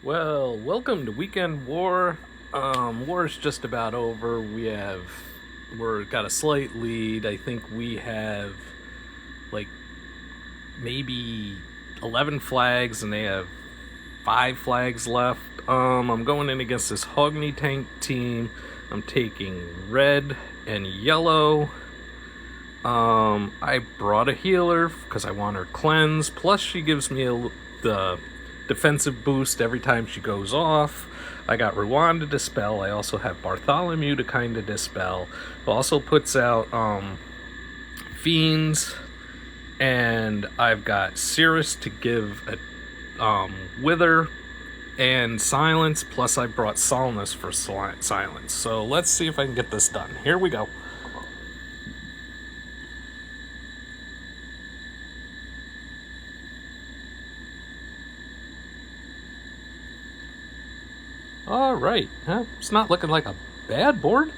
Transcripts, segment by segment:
Well, welcome to Weekend War. War's just about over. We're got a slight lead. I think we have like maybe 11 flags, and they have 5 flags left. I'm going in against this Hogni tank team. I'm taking red and yellow. I brought a healer because I want her cleanse. Plus, she gives me the defensive boost every time she goes off. I got Ruan to dispel. I also have Bartholomew to kind of dispel. It also puts out fiends, and I've got Cirrus to give a wither and silence. Plus, I brought Solnus for silence. So let's see if I can get this done. Here we go. All right, it's not looking like a bad board.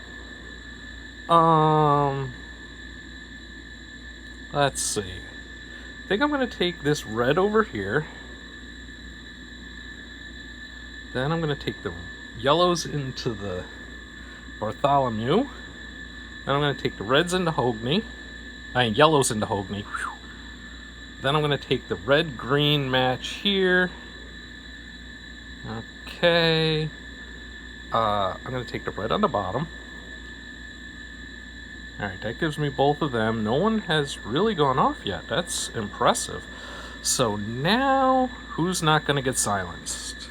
Let's see. I think I'm gonna take this red over here. Then I'm gonna take the yellows into the Bartholomew. Then I'm gonna take the reds into Hogni. Yellows into Hogni. Whew. Then I'm gonna take the red-green match here. Okay. I'm going to take the red on the bottom. Alright, that gives me both of them. No one has really gone off yet. That's impressive. So now, who's not going to get silenced?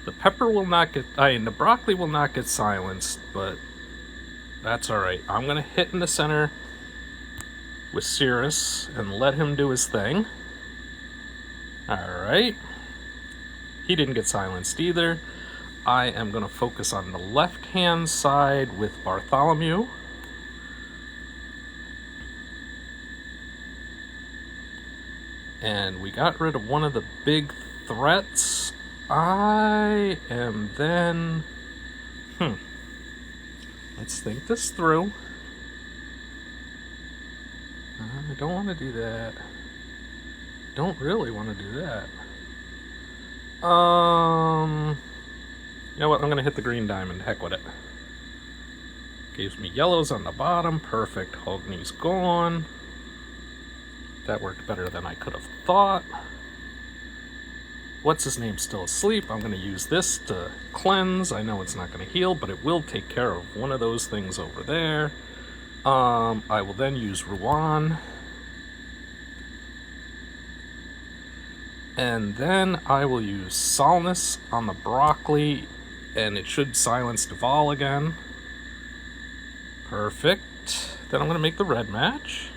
The pepper will not get... the broccoli will not get silenced, but that's alright. I'm going to hit in the center with Cirrus and let him do his thing. Alright. He didn't get silenced either. I am going to focus on the left-hand side with Bartholomew. And we got rid of one of the big threats. I am then... Let's think this through. I don't want to do that. Don't really want to do that. You know what? I'm going to hit the green diamond. Heck with it. Gives me yellows on the bottom. Perfect. Hogni's gone. That worked better than I could have thought. What's his name still asleep? I'm going to use this to cleanse. I know it's not going to heal, but it will take care of one of those things over there. I will then use Ruan. And then I will use Solnus on the broccoli, and it should silence Duval again. Perfect. Then I'm going to make the red match.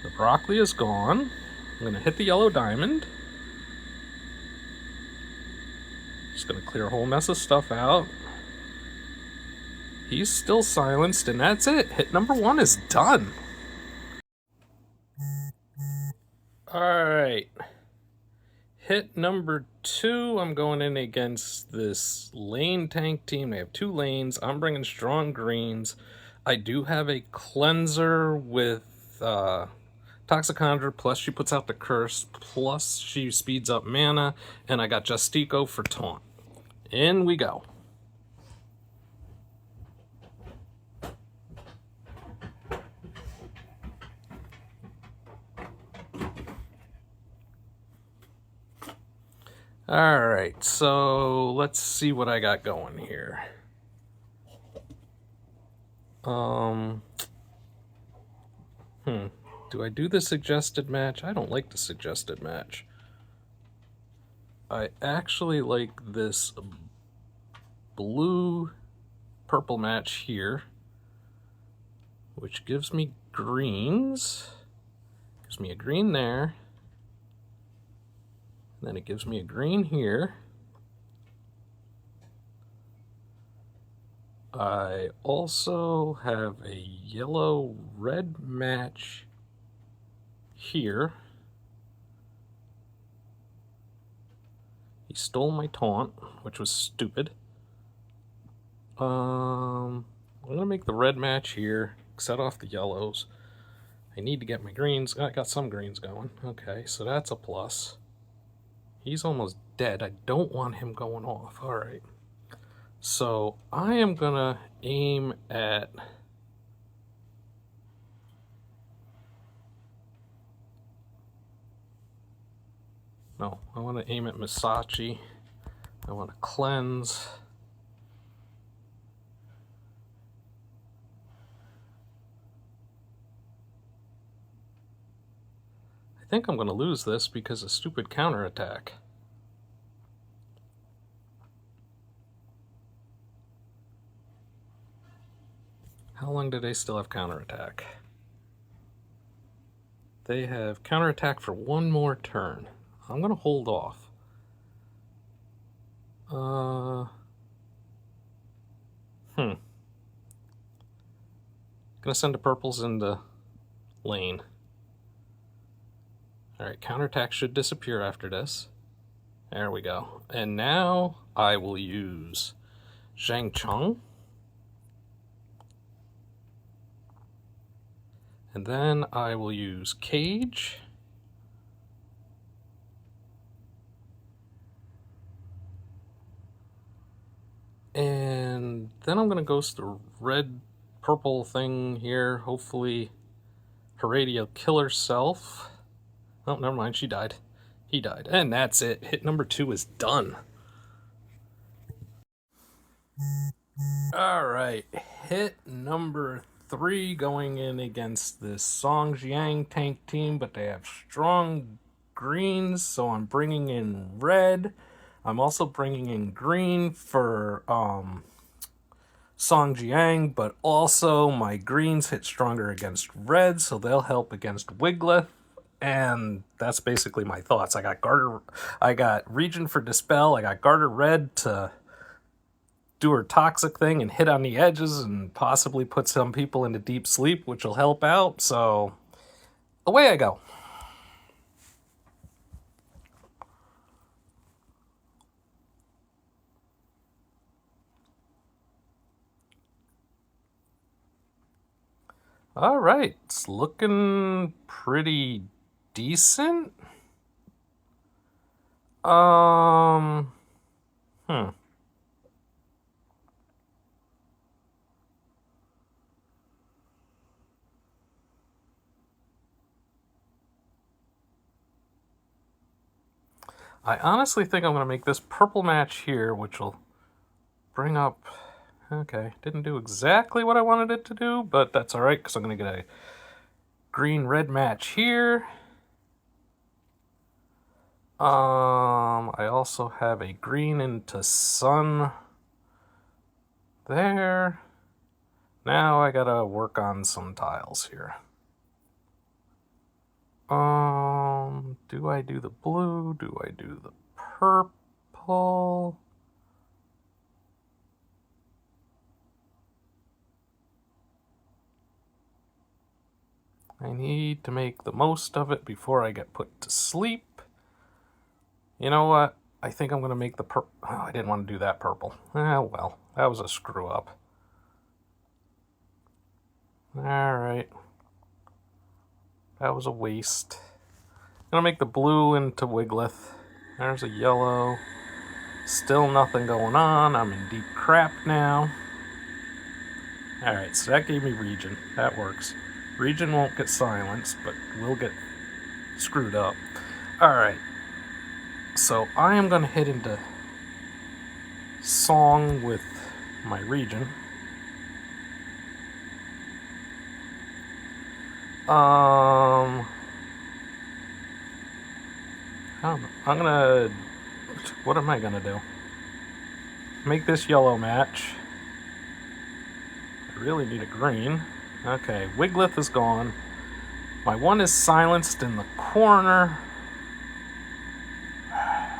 The broccoli is gone. I'm going to hit the yellow diamond. Just going to clear a whole mess of stuff out. He's still silenced, and that's it. Hit number 1 is done. Alright. Hit number 2, I'm going in against this lane tank team. They have 2 lanes. I'm bringing strong greens. I do have a cleanser with Toxicondra, plus she puts out the curse, plus she speeds up mana, and I got Justico for taunt. In we go. Alright, so let's see what I got going here. Do I do the suggested match? I don't like the suggested match. I actually like this blue-purple match here, which gives me greens. Gives me a green there. Then it gives me a green here. I also have a yellow-red match here. He stole my taunt, which was stupid. I'm going to make the red match here, set off the yellows. I need to get my greens. I got some greens going. Okay, so that's a plus. He's almost dead. I don't want him going off. All right. So I am gonna aim at... No, I want to aim at Musashi. I want to cleanse. I think I'm going to lose this because of stupid counterattack. How long do they still have counterattack? They have counterattack for one more turn. I'm going to hold off. Gonna send the purples into lane. Alright, counterattack should disappear after this. There we go. And now I will use Zhang Cheng. And then I will use Cage. And then I'm going to ghost the red-purple thing here. Hopefully Heradiel will kill herself. Oh, never mind. She died. He died. And that's it. Hit number 2 is done. Alright. Hit number 3 going in against this Song Jiang tank team, but they have strong greens, so I'm bringing in red. I'm also bringing in green for Song Jiang, but also my greens hit stronger against red, so they'll help against Wiglith. And that's basically my thoughts. I got Region for Dispel. I got Garter Red to do her toxic thing and hit on the edges and possibly put some people into deep sleep, which will help out. So away I go. All right, it's looking pretty decent. I honestly think I'm going to make this purple match here, which will bring up... Okay, didn't do exactly what I wanted it to do, but that's alright, because I'm going to get a green-red match here. I also have a green into sun there. Now I gotta work on some tiles here. Do I do the blue? Do I do the purple? I need to make the most of it before I get put to sleep. You know what? I think I'm going to make the purple. Oh, I didn't want to do that purple. Well, that was a screw up. Alright. That was a waste. I'm going to make the blue into Wiglith. There's a yellow. Still nothing going on. I'm in deep crap now. Alright, so that gave me Region. That works. Region won't get silenced, but will get screwed up. Alright. So I am going to hit into Song with my Region. I'm gonna... What am I gonna do? Make this yellow match. I really need a green. Okay, Wiglith is gone. My one is silenced in the corner. That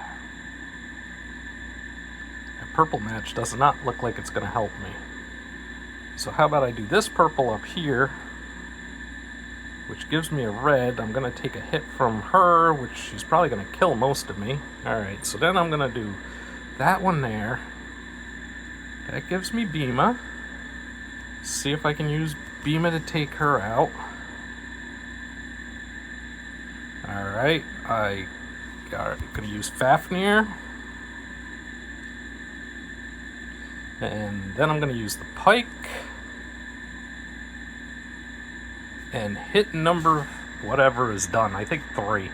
purple match does not look like it's gonna help me. So how about I do this purple up here, which gives me a red. I'm going to take a hit from her, which she's probably going to kill most of me. Alright, so then I'm going to do that one there. That gives me Bima. See if I can use Bima to take her out. Alright, I gonna use Fafnir. And then I'm gonna use the pike. And hit number whatever is done. I think 3.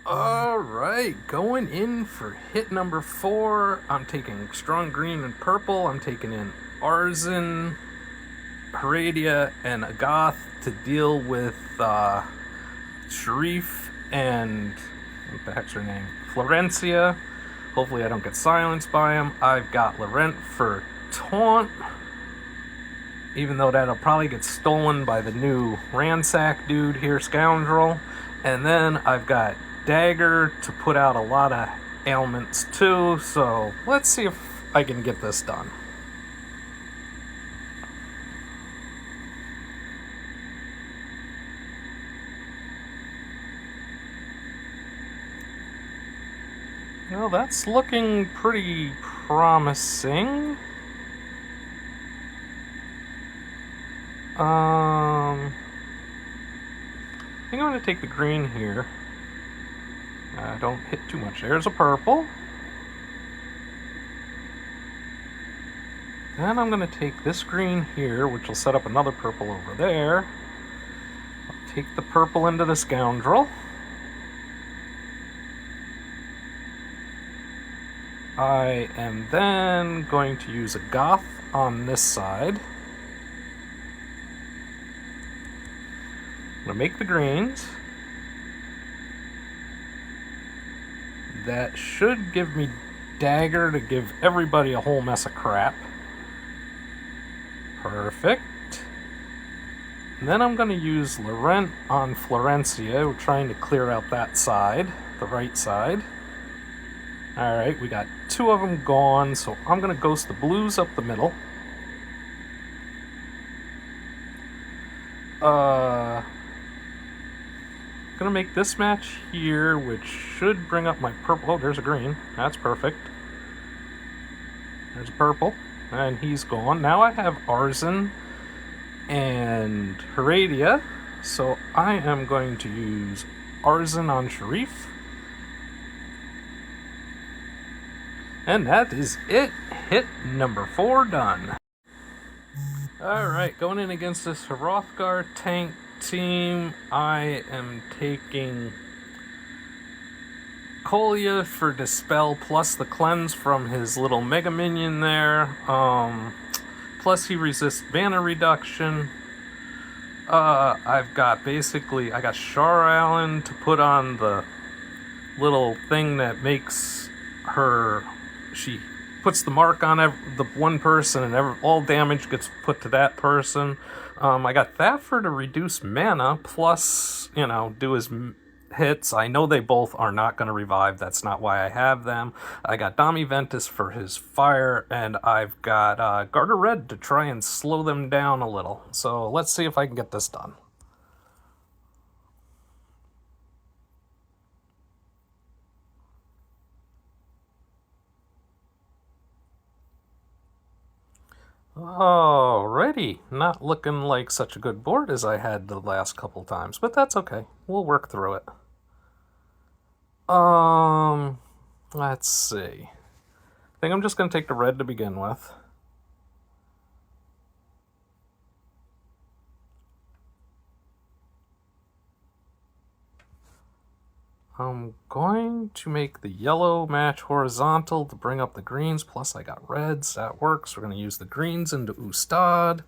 Alright, going in for hit number 4. I'm taking strong green and purple. I'm taking in Arzen, Heredia, and Agath to deal with Sharif and what the heck's her name? Florencia. Hopefully I don't get silenced by him. I've got Laurent for taunt, even though that'll probably get stolen by the new ransack dude here, Scoundrel. And then I've got Dagger to put out a lot of ailments too, so let's see if I can get this done. Well, that's looking pretty promising. I think I'm going to take the green here. Don't hit too much. There's a purple. Then I'm going to take this green here, which will set up another purple over there. I'll take the purple into the Scoundrel. I am then going to use a Goth on this side. I'm going to make the greens. That should give me Dagger to give everybody a whole mess of crap. Perfect. And then I'm going to use Laurent on Florencia. We're trying to clear out that side, the right side. Alright, we got 2 of them gone, so I'm going to ghost the blues up the middle. Gonna make this match here, which should bring up my purple. Oh, there's a green. That's perfect. There's a purple, and he's gone. Now I have Arzen and Heredia, so I am going to use Arzen on Sharif. And that is it. Hit number 4 done. Alright, going in against this Hrothgar tank team, I am taking Kolya for Dispel plus the cleanse from his little mega minion there. Plus he resists mana reduction. I got Shar Allen to put on the little thing that makes her, she puts the mark on the one person, and all damage gets put to that person. I got Thaffer to reduce mana, plus, do his hits. I know they both are not going to revive. That's not why I have them. I got Dami Ventus for his fire, and I've got Garter Red to try and slow them down a little. So let's see if I can get this done. Alrighty, not looking like such a good board as I had the last couple times, but that's okay. We'll work through it. Let's see. I think I'm just going to take the red to begin with. I'm going to make the yellow match horizontal to bring up the greens, plus I got reds. That works. We're going to use the greens into Ustad.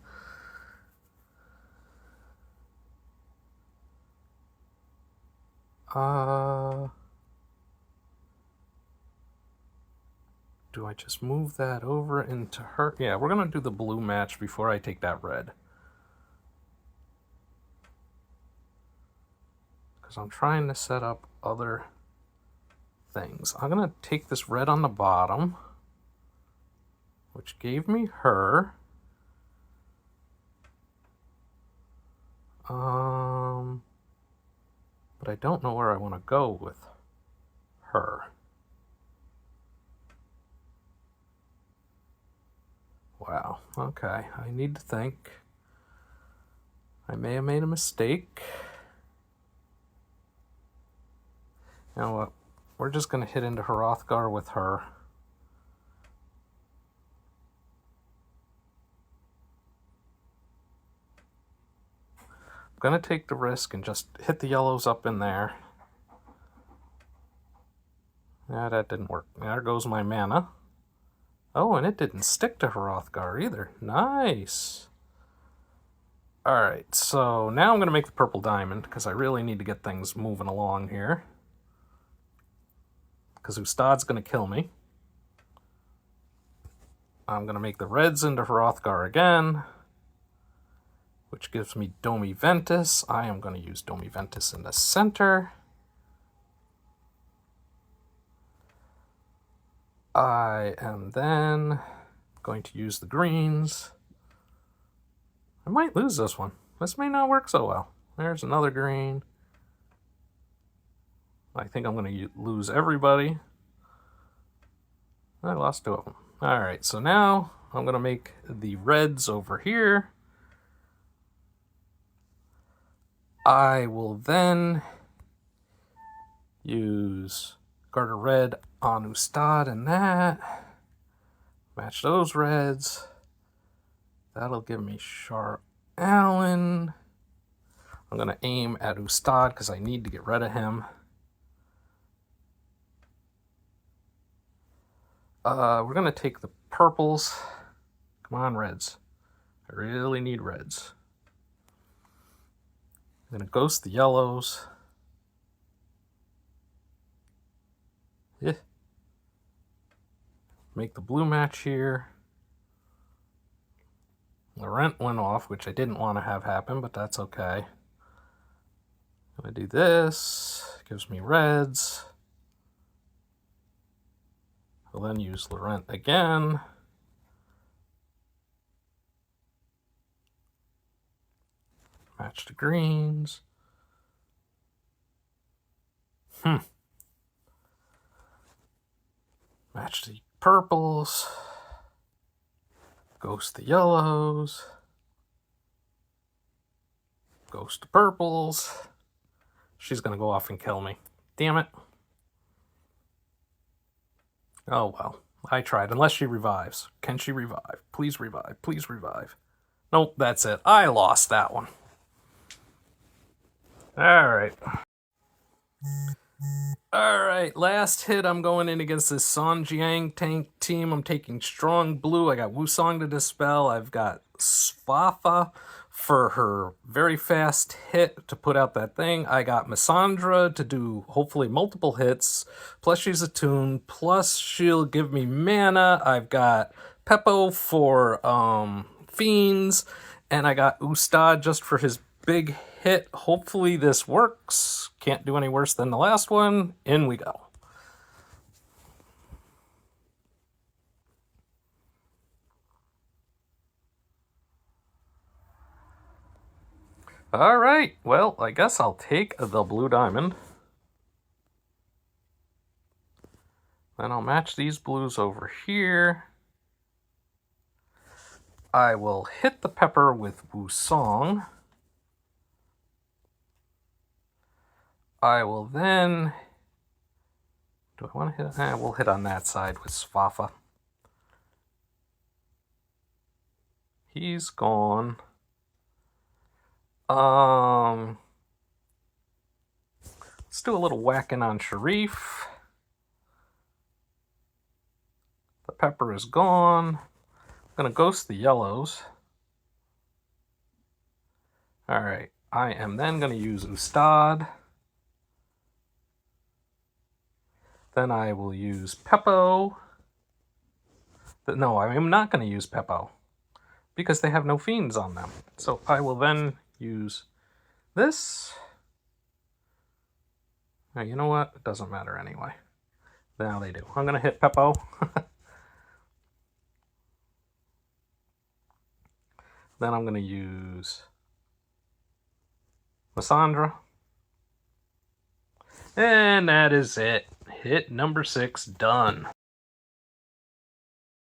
Do I just move that over into her? Yeah, we're going to do the blue match before I take that red. Because I'm trying to set up other things. I'm going to take this red on the bottom, which gave me her. But I don't know where I want to go with her. Wow, okay, I need to think. I may have made a mistake. You know what? We're just going to hit into Hrothgar with her. I'm going to take the risk and just hit the yellows up in there. Yeah, that didn't work. There goes my mana. Oh, and it didn't stick to Hrothgar either. Nice. Alright, so now I'm going to make the purple diamond, because I really need to get things moving along here. Because Ustad's going to kill me. I'm going to make the reds into Hrothgar again, which gives me Domi Ventus. I am going to use Domi Ventus in the center. I am then going to use the greens. I might lose this one. This may not work so well. There's another green. I think I'm going to lose everybody. I lost 2 of them. Alright, so now I'm going to make the reds over here. I will then use Garter Red on Ustad and that. Match those reds. That'll give me Char Allen. I'm going to aim at Ustad because I need to get rid of him. We're going to take the purples. Come on, reds. I really need reds. I'm going to ghost the yellows. Yeah. Make the blue match here. Laurent went off, which I didn't want to have happen, but that's okay. I'm going to do this. Gives me reds. I'll then use Laurent again. Match the greens. Match the purples. Ghost the yellows. Ghost the purples. She's going to go off and kill me. Damn it. Oh well, I tried. Unless she revives. Can she revive? Please revive. Please revive. Nope, that's it. I lost that one. Alright. Alright, last hit. I'm going in against this Sanjiang tank team. I'm taking strong blue. I got Wusong to dispel. I've got Swafa for her very fast hit to put out that thing. I got Missandra to do hopefully multiple hits. Plus she's attuned. Plus she'll give me mana. I've got Peppo for Fiends. And I got Ustad just for his big hit. Hopefully this works. Can't do any worse than the last one. In we go. Alright, well, I guess I'll take the blue diamond. Then I'll match these blues over here. I will hit the pepper with Wusong. I will then... Do I want to hit? We'll hit on that side with Swafa. He's gone. Let's do a little whacking on Sharif. The pepper is gone. I'm going to ghost the yellows. Alright, I am then going to use Ustad. Then I will use Peppo. No, I am not going to use Peppo because they have no fiends on them. So I will then use this. Now, you know what? It doesn't matter anyway. Now they do. I'm going to hit Peppo. Then I'm going to use Missandra. And that is it. Hit number 6 done.